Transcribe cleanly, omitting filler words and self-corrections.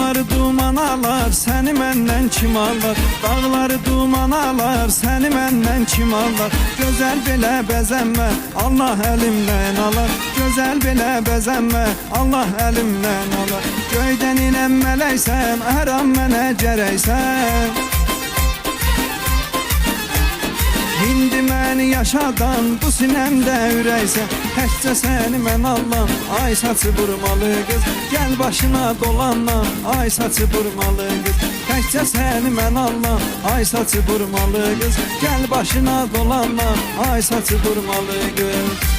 Dağları duman alar, seni menden kim alır? Dağları duman alar, seni menden kim alır? Gözəl belə bəzənmə, Allah əlimdən alar. Gözəl belə bəzənmə, Allah əlimdən alar. Göydən inən mələksən, hər an mənə gərəksən. İndi məni yaşadan bu sinəmdə ürəksən. Təkcə səni mən Allahım, ay saçı vurmalı qız. Gəl başına dolanam, ay saçı vurmalı qız. Təkcə səni mən Allahım, ay saçı vurmalı qız. Gəl başına dolanam, ay saçı vurmalı qız.